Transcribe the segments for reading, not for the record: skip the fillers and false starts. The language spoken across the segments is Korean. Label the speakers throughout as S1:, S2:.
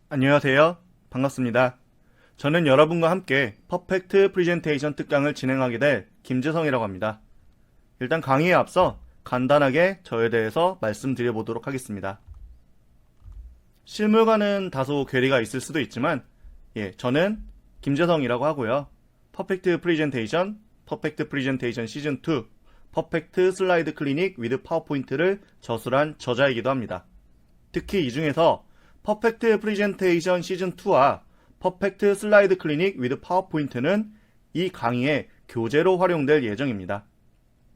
S1: 안녕하세요. 반갑습니다. 저는 여러분과 함께 퍼펙트 프레젠테이션 특강을 진행하게 될 김재성이라고 합니다. 일단 강의에 앞서 간단하게 저에 대해서 말씀드려 보도록 하겠습니다. 실무과는 다소 괴리가 있을 수도 있지만 저는 김재성이라고 하고요. 퍼펙트 프레젠테이션 시즌 2, 퍼펙트 슬라이드 클리닉 위드 파워포인트를 저술한 저자이기도 합니다. 특히 이 중에서 퍼펙트 프레젠테이션 시즌 2와 퍼펙트 슬라이드 클리닉 위드 파워포인트는 이 강의의 교재로 활용될 예정입니다.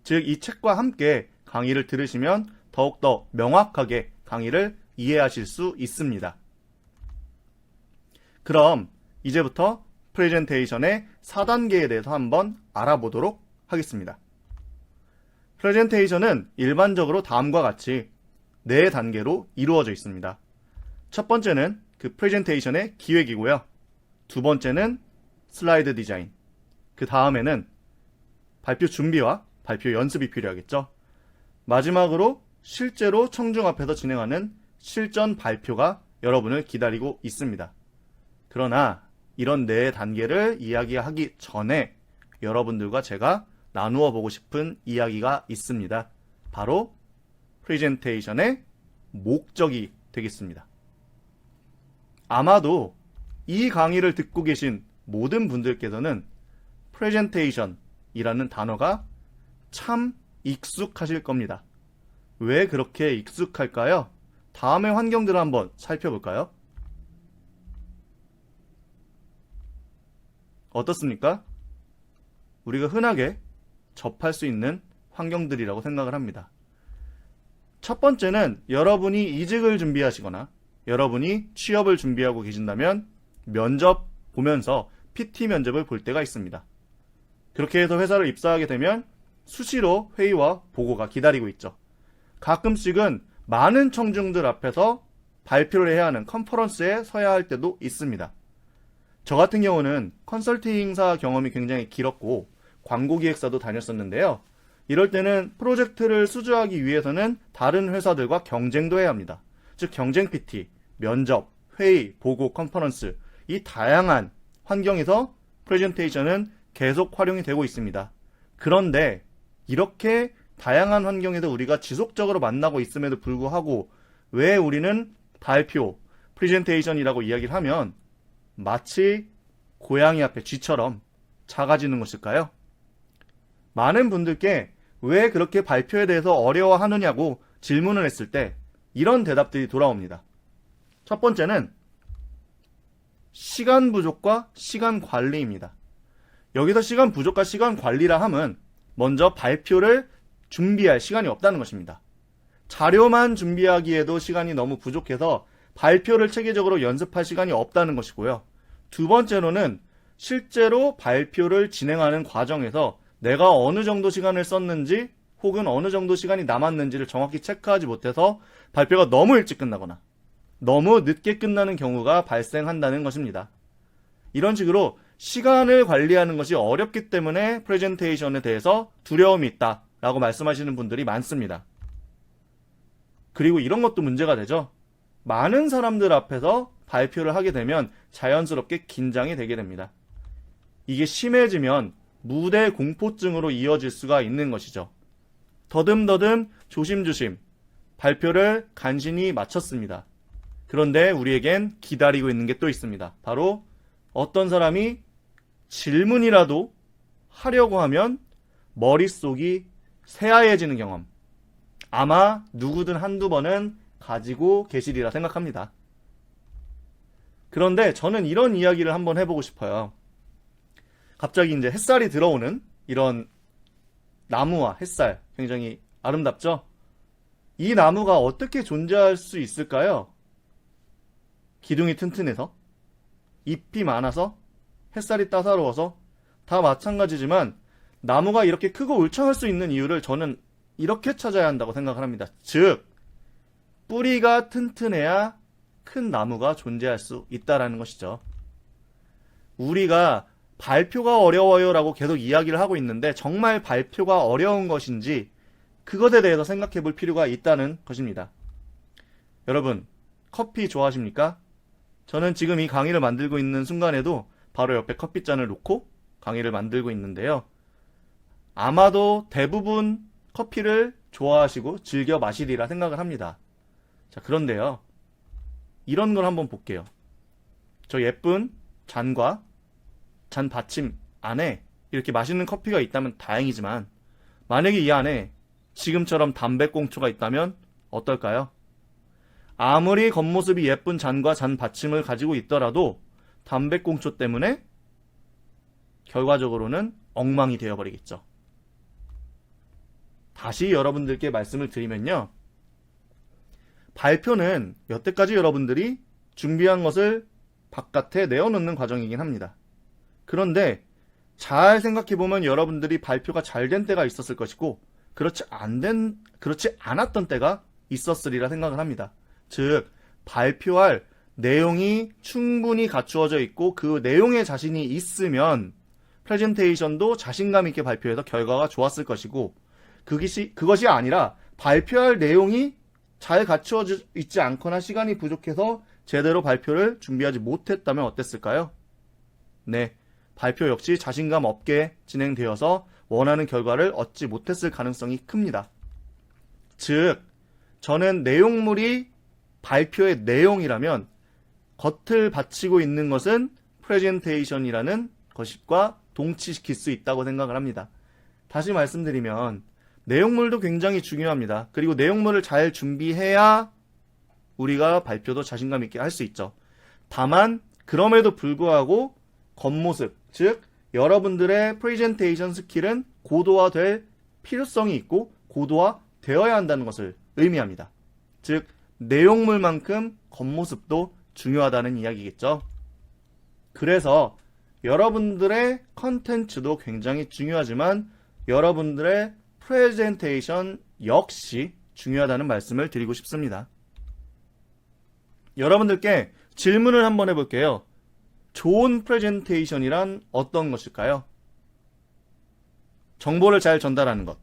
S1: 즉, 이 책과 함께 강의를 들으시면 더욱더 명확하게 강의를 이해하실 수 있습니다. 그럼 이제부터 프레젠테이션의 4단계에 대해서 한번 알아보도록 하겠습니다. 프레젠테이션은 일반적으로 다음과 같이 4단계로 이루어져 있습니다. 첫 번째는 그 프레젠테이션의 기획이고요. 두 번째는 슬라이드 디자인. 그 다음에는 발표 준비와 발표 연습이 필요하겠죠. 마지막으로 실제로 청중 앞에서 진행하는 실전 발표가 여러분을 기다리고 있습니다. 그러나 이런 4단계를 이야기하기 전에 여러분들과 제가 나누어 보고 싶은 이야기가 있습니다. 바로 프레젠테이션의 목적이 되겠습니다. 아마도 이 강의를 듣고 계신 모든 분들께서는 프레젠테이션이라는 단어가 참 익숙하실 겁니다. 왜 그렇게 익숙할까요? 다음의 환경들을 한번 살펴볼까요? 어떻습니까? 우리가 흔하게 접할 수 있는 환경들이라고 생각을 합니다. 첫 번째는 여러분이 이직을 준비하시거나 여러분이 취업을 준비하고 계신다면 면접 보면서 PT 면접을 볼 때가 있습니다. 그렇게 해서 회사를 입사하게 되면 수시로 회의와 보고가 기다리고 있죠. 가끔씩은 많은 청중들 앞에서 발표를 해야 하는 컨퍼런스에 서야 할 때도 있습니다. 저 같은 경우는 컨설팅사 경험이 굉장히 길었고 광고기획사도 다녔었는데요. 이럴 때는 프로젝트를 수주하기 위해서는 다른 회사들과 경쟁도 해야 합니다. 즉 경쟁 PT, 면접, 회의, 보고, 컨퍼런스 이 다양한 환경에서 프레젠테이션은 계속 활용이 되고 있습니다. 그런데 이렇게 다양한 환경에서 우리가 지속적으로 만나고 있음에도 불구하고 왜 우리는 발표, 프레젠테이션이라고 이야기를 하면 마치 고양이 앞에 쥐처럼 작아지는 것일까요? 많은 분들께 왜 그렇게 발표에 대해서 어려워하느냐고 질문을 했을 때 이런 대답들이 돌아옵니다. 첫 번째는 시간 부족과 시간 관리입니다. 여기서 시간 부족과 시간 관리라 함은 먼저 발표를 준비할 시간이 없다는 것입니다. 자료만 준비하기에도 시간이 너무 부족해서 발표를 체계적으로 연습할 시간이 없다는 것이고요. 두 번째로는 실제로 발표를 진행하는 과정에서 내가 어느 정도 시간을 썼는지 혹은 어느 정도 시간이 남았는지를 정확히 체크하지 못해서 발표가 너무 일찍 끝나거나 너무 늦게 끝나는 경우가 발생한다는 것입니다. 이런 식으로 시간을 관리하는 것이 어렵기 때문에 프레젠테이션에 대해서 두려움이 있다라고 말씀하시는 분들이 많습니다. 그리고 이런 것도 문제가 되죠. 많은 사람들 앞에서 발표를 하게 되면 자연스럽게 긴장이 되게 됩니다. 이게 심해지면 무대 공포증으로 이어질 수가 있는 것이죠. 더듬더듬 조심조심 발표를 간신히 마쳤습니다. 그런데 우리에겐 기다리고 있는 게 또 있습니다. 바로 어떤 사람이 질문이라도 하려고 하면 머릿속이 새하얘지는 경험. 아마 누구든 한두 번은 가지고 계시리라 생각합니다. 그런데 저는 이런 이야기를 한번 해보고 싶어요. 갑자기 이제 햇살이 들어오는 이런 나무와 햇살 굉장히 아름답죠? 이 나무가 어떻게 존재할 수 있을까요? 기둥이 튼튼해서, 잎이 많아서, 햇살이 따사로워서 다 마찬가지지만 나무가 이렇게 크고 울창할 수 있는 이유를 저는 이렇게 찾아야 한다고 생각을 합니다. 즉, 뿌리가 튼튼해야 큰 나무가 존재할 수 있다는 것이죠. 우리가 발표가 어려워요 라고 계속 이야기를 하고 있는데 정말 발표가 어려운 것인지 그것에 대해서 생각해 볼 필요가 있다는 것입니다. 여러분, 커피 좋아하십니까? 저는 지금 이 강의를 만들고 있는 순간에도 바로 옆에 커피잔을 놓고 강의를 만들고 있는데요. 아마도 대부분 커피를 좋아하시고 즐겨 마시리라 생각을 합니다. 자, 그런데요. 이런 걸 한번 볼게요. 저 예쁜 잔과 잔 받침 안에 이렇게 맛있는 커피가 있다면 다행이지만 만약에 이 안에 지금처럼 담배꽁초가 있다면 어떨까요? 아무리 겉모습이 예쁜 잔과 잔 받침을 가지고 있더라도 담배꽁초 때문에 결과적으로는 엉망이 되어버리겠죠. 다시 여러분들께 말씀을 드리면요. 발표는 여태까지 여러분들이 준비한 것을 바깥에 내어놓는 과정이긴 합니다. 그런데 잘 생각해보면 여러분들이 발표가 잘 된 때가 있었을 것이고 그렇지 않았던 때가 있었으리라 생각을 합니다. 즉, 발표할 내용이 충분히 갖추어져 있고 그 내용에 자신이 있으면 프레젠테이션도 자신감 있게 발표해서 결과가 좋았을 것이고 그것이 아니라 발표할 내용이 잘 갖추어져 있지 않거나 시간이 부족해서 제대로 발표를 준비하지 못했다면 어땠을까요? 네, 발표 역시 자신감 없게 진행되어서 원하는 결과를 얻지 못했을 가능성이 큽니다. 즉, 저는 내용물이 발표의 내용이라면 겉을 바치고 있는 것은 프레젠테이션이라는 것과 동치시킬 수 있다고 생각을 합니다. 다시 말씀드리면 내용물도 굉장히 중요합니다. 그리고 내용물을 잘 준비해야 우리가 발표도 자신감 있게 할 수 있죠. 다만 그럼에도 불구하고 겉모습, 즉 여러분들의 프레젠테이션 스킬은 고도화될 필요성이 있고 고도화되어야 한다는 것을 의미합니다. 즉 내용물만큼 겉모습도 중요하다는 이야기겠죠. 그래서 여러분들의 컨텐츠도 굉장히 중요하지만 여러분들의 프레젠테이션 역시 중요하다는 말씀을 드리고 싶습니다. 여러분들께 질문을 한번 해볼게요. 좋은 프레젠테이션이란 어떤 것일까요? 정보를 잘 전달하는 것,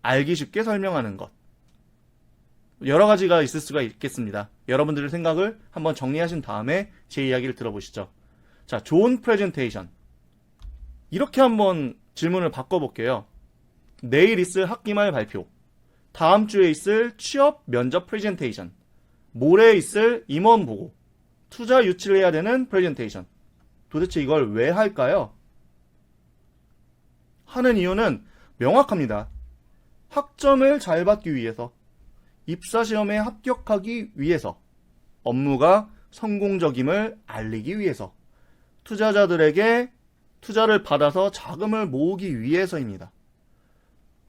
S1: 알기 쉽게 설명하는 것, 여러 가지가 있을 수가 있겠습니다. 여러분들의 생각을 한번 정리하신 다음에 제 이야기를 들어보시죠. 자, 좋은 프레젠테이션. 이렇게 한번 질문을 바꿔볼게요. 내일 있을 학기말 발표, 다음 주에 있을 취업 면접 프레젠테이션, 모레 있을 임원 보고, 투자 유치를 해야 되는 프레젠테이션. 도대체 이걸 왜 할까요? 하는 이유는 명확합니다. 학점을 잘 받기 위해서, 입사시험에 합격하기 위해서, 업무가 성공적임을 알리기 위해서, 투자자들에게 투자를 받아서 자금을 모으기 위해서입니다.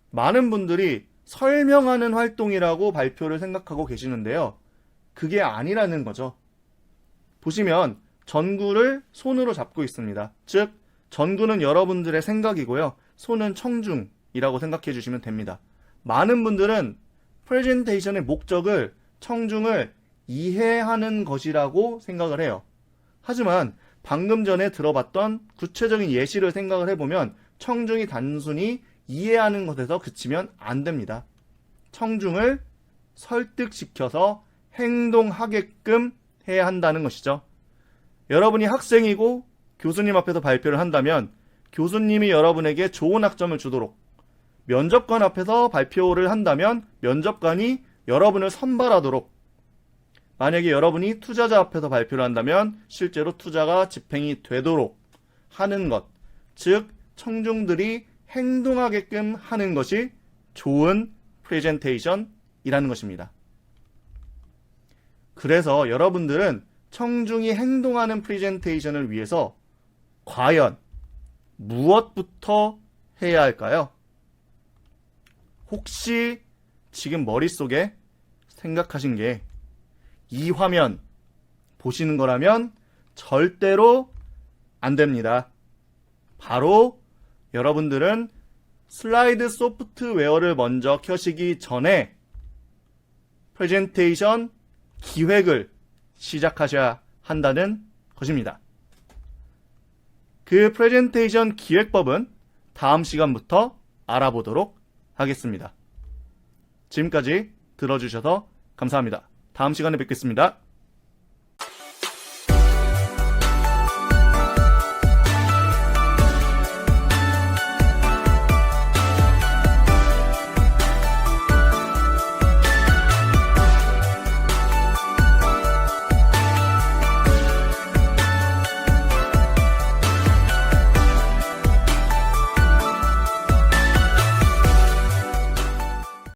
S1: 많은 분들이 설명하는 활동이라고 발표를 생각하고 계시는데요. 그게 아니라는 거죠. 보시면 전구를 손으로 잡고 있습니다. 즉, 전구는 여러분들의 생각이고요. 손은 청중이라고 생각해 주시면 됩니다. 많은 분들은 프레젠테이션의 목적을 청중을 이해하는 것이라고 생각을 해요. 하지만 방금 전에 들어봤던 구체적인 예시를 생각을 해보면 청중이 단순히 이해하는 것에서 그치면 안 됩니다. 청중을 설득시켜서 행동하게끔 해야 한다는 것이죠. 여러분이 학생이고 교수님 앞에서 발표를 한다면 교수님이 여러분에게 좋은 학점을 주도록, 면접관 앞에서 발표를 한다면 면접관이 여러분을 선발하도록, 만약에 여러분이 투자자 앞에서 발표를 한다면 실제로 투자가 집행이 되도록 하는 것, 즉 청중들이 행동하게끔 하는 것이 좋은 프레젠테이션이라는 것입니다. 그래서 여러분들은 청중이 행동하는 프레젠테이션을 위해서 과연 무엇부터 해야 할까요? 혹시 지금 머릿속에 생각하신 게 이 화면 보시는 거라면 절대로 안 됩니다. 바로 여러분들은 슬라이드 소프트웨어를 먼저 켜시기 전에 프레젠테이션 기획을 시작하셔야 한다는 것입니다. 그 프레젠테이션 기획법은 다음 시간부터 알아보도록 하겠습니다. 지금까지 들어주셔서 감사합니다. 다음 시간에 뵙겠습니다.